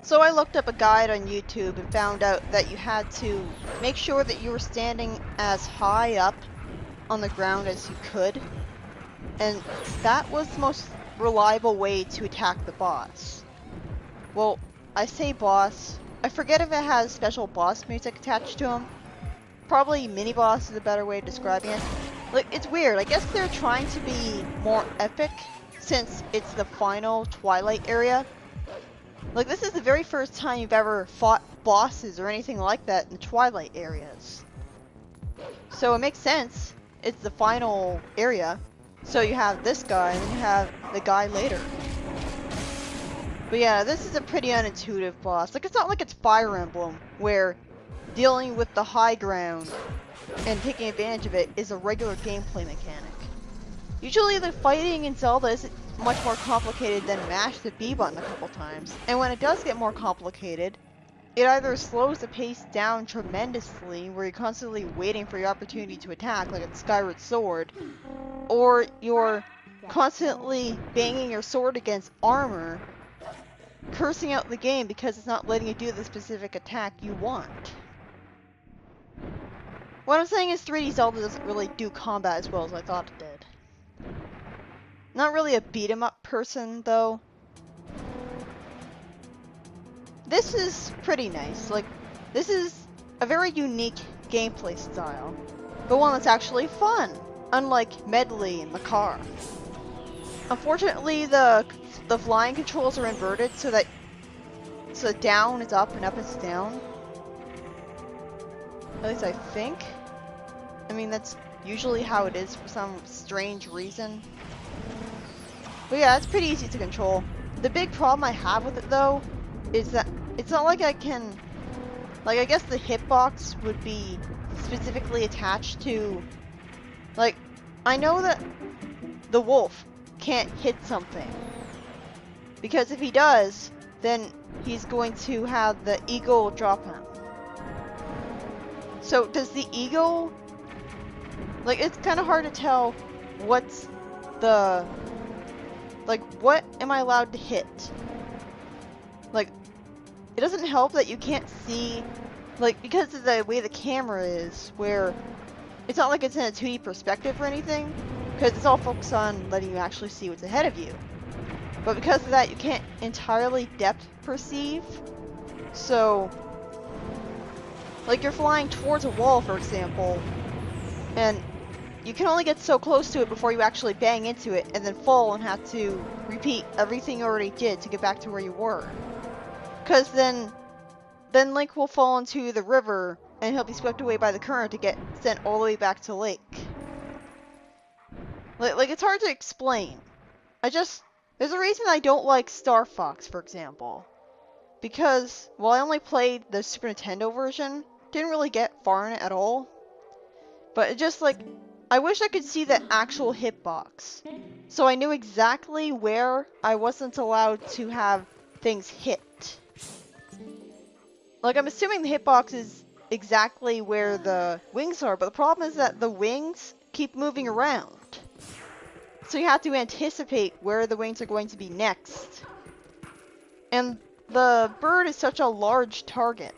So I looked up a guide on YouTube and found out that you had to make sure that you were standing as high up on the ground as you could, and that was the most reliable way to attack the boss. Well, I say boss, I forget if it has special boss music attached to him. Probably mini-boss is a better way of describing it. Like, it's weird, I guess they're trying to be more epic since it's the final Twilight area. Like, this is the very first time you've ever fought bosses or anything like that in Twilight areas. So it makes sense. It's the final area. So you have this guy, and then you have the guy later. But yeah, this is a pretty unintuitive boss. Like, it's not like it's Fire Emblem, where dealing with the high ground and taking advantage of it is a regular gameplay mechanic. Usually the fighting in Zelda is much more complicated than mash the B button a couple times, and when it does get more complicated, it either slows the pace down tremendously, where you're constantly waiting for your opportunity to attack, like a Skyward Sword, or you're constantly banging your sword against armor, cursing out the game because it's not letting you do the specific attack you want. What I'm saying is 3D Zelda doesn't really do combat as well as I thought it did. Not really a beat-em-up person, though. This is pretty nice. Like, this is a very unique gameplay style, but one that's actually fun, unlike Medley and Makar. Unfortunately, the flying controls are inverted so that down is up and up is down. At least I think. I mean, that's usually how it is for some strange reason. But yeah, it's pretty easy to control. The big problem I have with it, though, is that it's not like I can... Like, I guess the hitbox would be specifically attached to... Like, I know that the wolf can't hit something. Because if he does, then he's going to have the eagle drop him. So, does the eagle... Like, it's kind of hard to tell what's the... Like, what am I allowed to hit? Like, it doesn't help that you can't see, like, because of the way the camera is, where it's not like it's in a 2D perspective or anything, because it's all focused on letting you actually see what's ahead of you. But because of that, you can't entirely depth perceive, so, like, you're flying towards a wall, for example, and you can only get so close to it before you actually bang into it and then fall and have to repeat everything you already did to get back to where you were. Because then Link will fall into the river and he'll be swept away by the current to get sent all the way back to Lake. Like it's hard to explain. There's a reason I don't like Star Fox, for example. Because, while I only played the Super Nintendo version, didn't really get far in it at all. But it just, like, I wish I could see the actual hitbox, so I knew exactly where I wasn't allowed to have things hit. Like, I'm assuming the hitbox is exactly where the wings are, but the problem is that the wings keep moving around. So you have to anticipate where the wings are going to be next. And the bird is such a large target.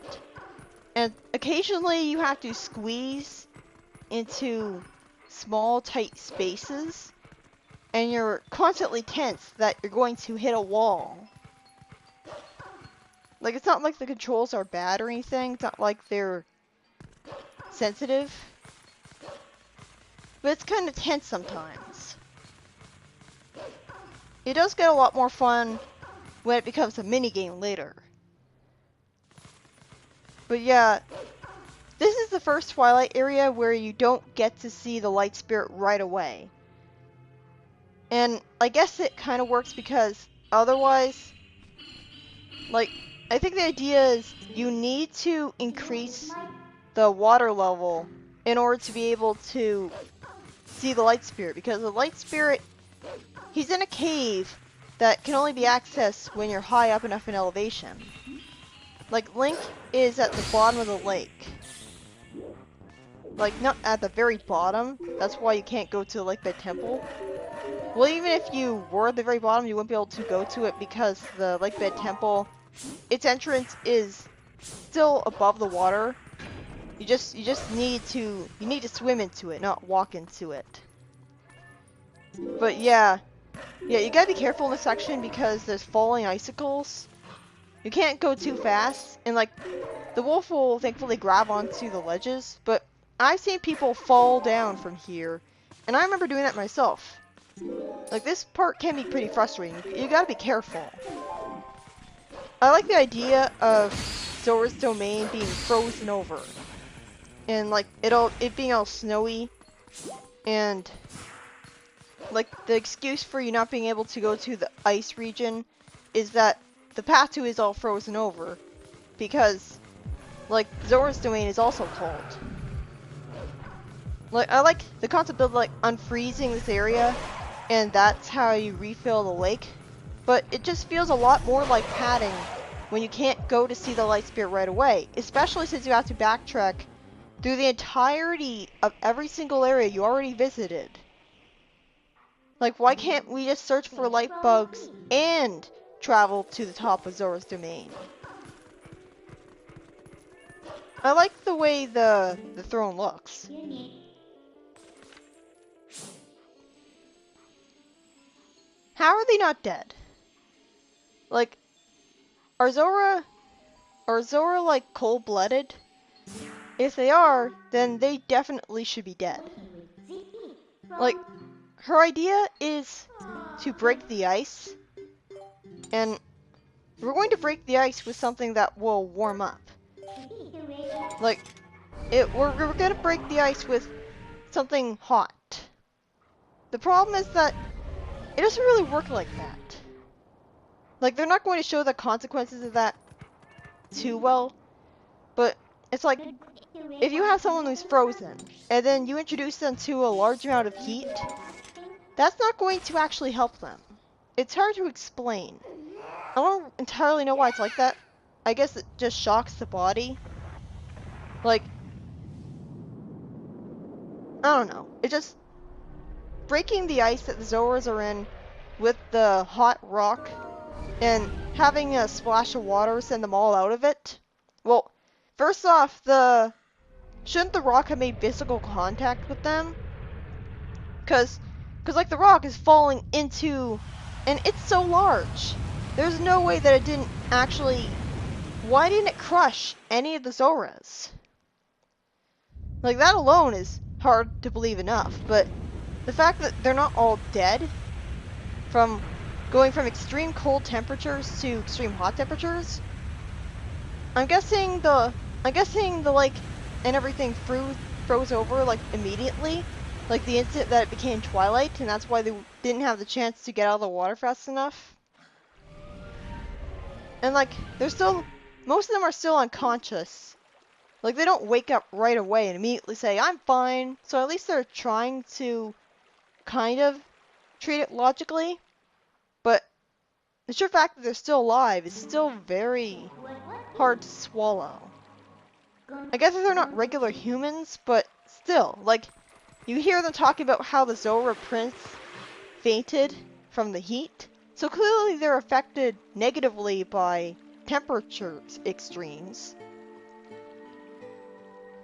And occasionally you have to squeeze into small, tight spaces, and you're constantly tense that you're going to hit a wall. Like, it's not like the controls are bad or anything, it's not like they're sensitive, but it's kind of tense sometimes. It does get a lot more fun when it becomes a minigame later. But yeah, this is the first Twilight area where you don't get to see the light spirit right away. And I guess it kind of works because otherwise, like, I think the idea is you need to increase the water level in order to be able to see the light spirit, because the light spirit, he's in a cave that can only be accessed when you're high up enough in elevation. Like, Link is at the bottom of the lake. Like, not at the very bottom. That's why you can't go to the Lake Bed Temple. Well, even if you were at the very bottom, you wouldn't be able to go to it because the Lake Bed Temple its entrance is still above the water. You just need to swim into it, not walk into it. But yeah, you gotta be careful in this section because there's falling icicles. You can't go too fast, and like the wolf will thankfully grab onto the ledges, but I've seen people fall down from here, and I remember doing that myself. Like, this part can be pretty frustrating. You gotta be careful. I like the idea of Zora's domain being frozen over, and like it being all snowy, and like the excuse for you not being able to go to the ice region is that the path to is all frozen over, because like Zora's domain is also cold. Like, I like the concept of like unfreezing this area, and that's how you refill the lake. But it just feels a lot more like padding when you can't go to see the light spirit right away, especially since you have to backtrack through the entirety of every single area you already visited. Like, why can't we just search for light bugs and travel to the top of Zora's domain? I like the way the throne looks. How are they not dead? Like, are Zora like cold-blooded? If they are, then they definitely should be dead. Like, her idea is to break the ice, and we're going to break the ice with something that will warm up. Like, we're gonna break the ice with something hot. The problem is that it doesn't really work like that. Like, they're not going to show the consequences of that too well, but it's like, if you have someone who's frozen, and then you introduce them to a large amount of heat, that's not going to actually help them. It's hard to explain. I don't entirely know why it's like that. I guess it just shocks the body. Like, I don't know. It just, breaking the ice that the Zoras are in with the hot rock and having a splash of water send them all out of it. Well, first off, shouldn't the rock have made physical contact with them? Cause like the rock is falling into, and it's so large. There's no way that it didn't actually, why didn't it crush any of the Zoras? Like, that alone is hard to believe enough, but the fact that they're not all dead from going from extreme cold temperatures to extreme hot temperatures, I'm guessing the lake and everything froze over like immediately, like the instant that it became Twilight, and that's why they didn't have the chance to get out of the water fast enough. And like, most of them are still unconscious. Like, they don't wake up right away and immediately say, I'm fine. So at least they're trying to kind of treat it logically. But the sheer fact that they're still alive is still very hard to swallow. I guess they're not regular humans, but still, like, you hear them talking about how the Zora prince fainted from the heat. So clearly they're affected negatively by temperature extremes.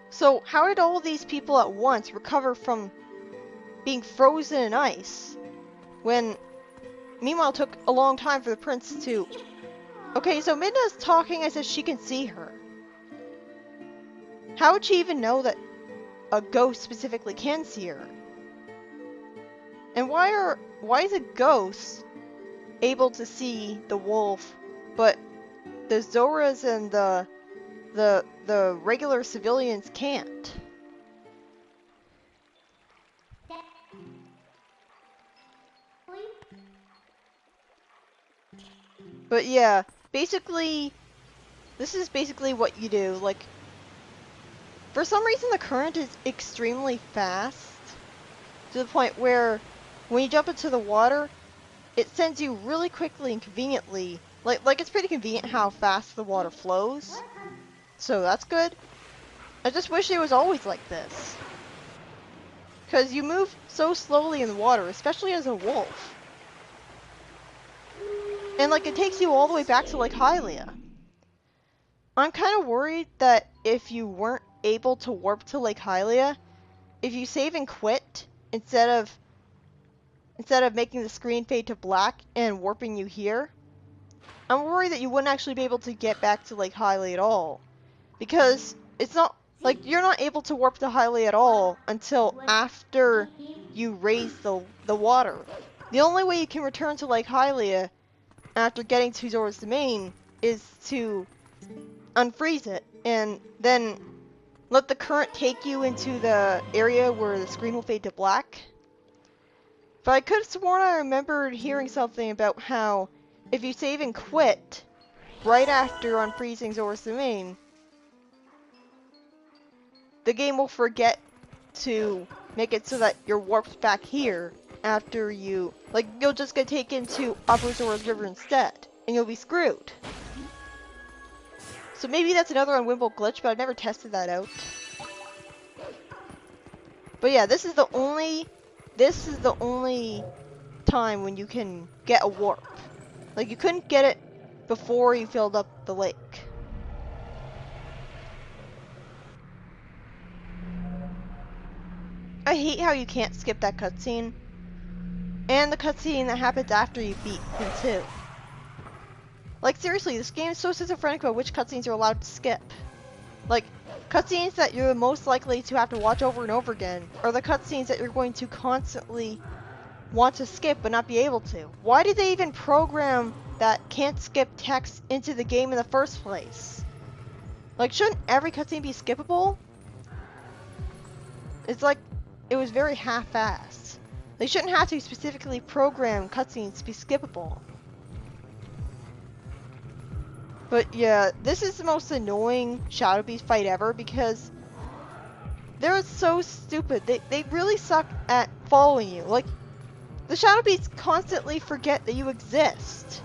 So how did all of these people at once recover from being frozen in ice, when meanwhile it took a long time for the prince to... Okay, so Midna's talking as if she can see her. How would she even know that a ghost specifically can see her? And why is a ghost able to see the wolf, but the Zoras and the regular civilians can't? But yeah, basically, this is basically what you do. Like, for some reason the current is extremely fast, to the point where when you jump into the water, it sends you really quickly and conveniently. Like it's pretty convenient how fast the water flows. So that's good. I just wish it was always like this. Because you move so slowly in the water, especially as a wolf. And like, it takes you all the way back to like Hylia. I'm kind of worried that if you weren't able to warp to Lake Hylia, if you save and quit instead of making the screen fade to black and warping you here, I'm worried that you wouldn't actually be able to get back to Lake Hylia at all. Because it's not, like, you're not able to warp to Hylia at all until after you raise the water. The only way you can return to Lake Hylia after getting to Zora's Domain is to unfreeze it, and then let the current take you into the area where the screen will fade to black. But I could have sworn I remembered hearing something about how if you save and quit right after unfreezing Zora's Domain, the game will forget to make it so that you're warped back here after you, like, you'll just get taken to Upper Zora's River instead, and you'll be screwed. So maybe that's another unwinnable glitch, but I've never tested that out. But yeah, this is the only time when you can get a warp. Like, you couldn't get it before you filled up the lake. I hate how you can't skip that cutscene. And the cutscene that happens after you beat him too. Like, seriously, this game is so schizophrenic about which cutscenes you're allowed to skip. Like, cutscenes that you're most likely to have to watch over and over again are the cutscenes that you're going to constantly want to skip but not be able to. Why did they even program that can't skip text into the game in the first place? Like, shouldn't every cutscene be skippable? It's like, it was very half-assed. They shouldn't have to specifically program cutscenes to be skippable. But yeah, this is the most annoying Shadow Beast fight ever because they're so stupid. They really suck at following you. Like, the Shadow Beasts constantly forget that you exist.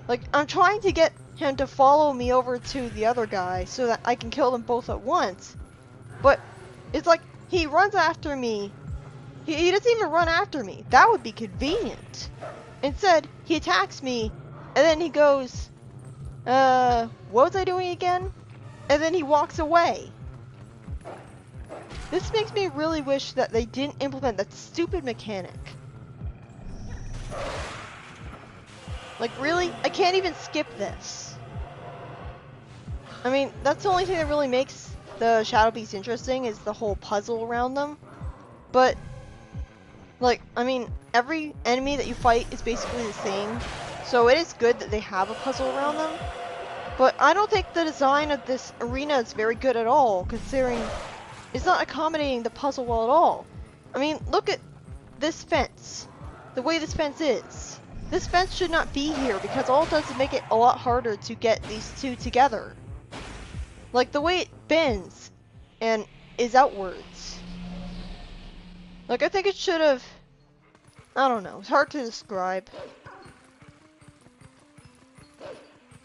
Like, I'm trying to get him to follow me over to the other guy so that I can kill them both at once. But it's like, he runs after me. He doesn't even run after me. That would be convenient. Instead, he attacks me, and then he goes, what was I doing again? And then he walks away. This makes me really wish that they didn't implement that stupid mechanic. Like, really? I can't even skip this. I mean, that's the only thing that really makes the Shadow Beasts interesting is the whole puzzle around them. But, like, I mean, every enemy that you fight is basically the same. So it is good that they have a puzzle around them. But I don't think the design of this arena is very good at all, considering it's not accommodating the puzzle well at all. I mean, look at this fence. The way this fence is. This fence should not be here because all it does is make it a lot harder to get these two together. Like, the way it bends and is outwards. Like, I think it should have... I don't know. It's hard to describe.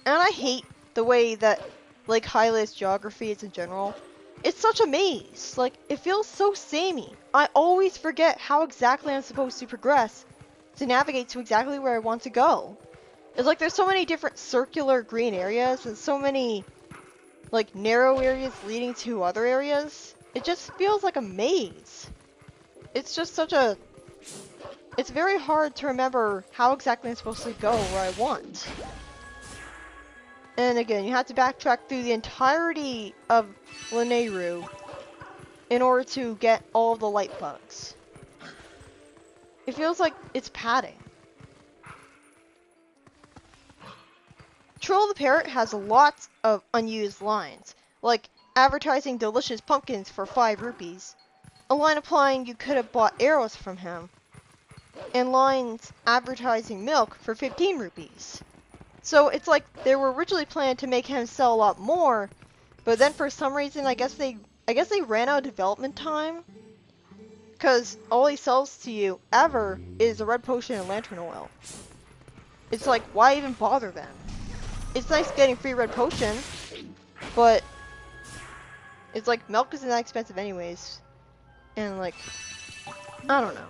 And I hate the way that Lake Hylia's geography is in general. It's such a maze. Like, it feels so samey. I always forget how exactly I'm supposed to progress to navigate to exactly where I want to go. It's like there's so many different circular green areas and so many, like, narrow areas leading to other areas. It just feels like a maze. It's just such a... It's very hard to remember how exactly I'm supposed to go where I want. And again, you have to backtrack through the entirety of Lanayru in order to get all of the light bugs. It feels like it's padding. Troll the Parrot has lots of unused lines, like advertising delicious pumpkins for 5 rupees, a line implying you could have bought arrows from him, and lines advertising milk for 15 rupees. So it's like they were originally planned to make him sell a lot more, but then for some reason I guess they ran out of development time. Because all he sells to you ever is a red potion and lantern oil. It's like, why even bother then? It's nice getting free red potion, but it's like milk isn't that expensive anyways. And like, I don't know.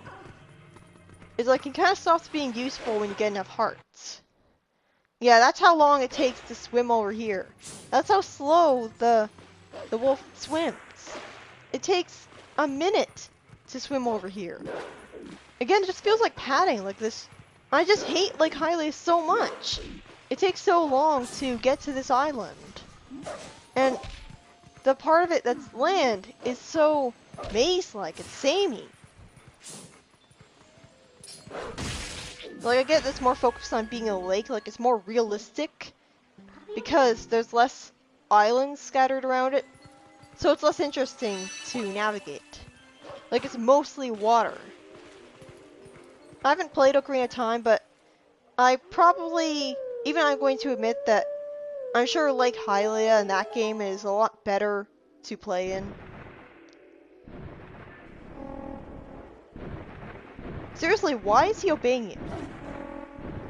It's like it kind of stops being useful when you get enough hearts. Yeah, that's how long it takes to swim over here. That's how slow the wolf swims. It takes a minute to swim over here. Again, it just feels like padding, like this. I just hate Lake Hylia so much. It takes so long to get to this island. And the part of it that's land is so maze-like, it's samey. Like, I get this more focused on being a lake, like it's more realistic, because there's less islands scattered around it, so it's less interesting to navigate. Like, it's mostly water. I haven't played Ocarina of Time, but I probably, even I'm going to admit that I'm sure Lake Hylia in that game is a lot better to play in. Seriously, why is he obeying you?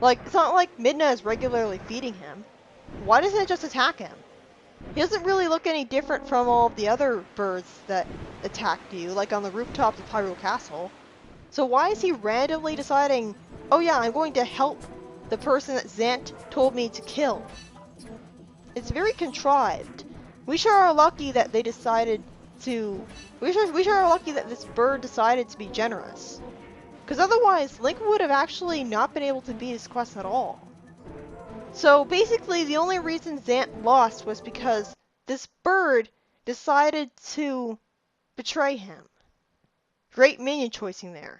Like, it's not like Midna is regularly feeding him. Why doesn't it just attack him? He doesn't really look any different from all of the other birds that attacked you, like on the rooftops of Hyrule Castle. So why is he randomly deciding, oh yeah, I'm going to help the person that Zant told me to kill? It's very contrived. We sure are lucky that they decided to... We sure are lucky that this bird decided to be generous. Because otherwise, Link would have actually not been able to beat his quest at all. So basically, the only reason Zant lost was because this bird decided to betray him. Great minion choicing there.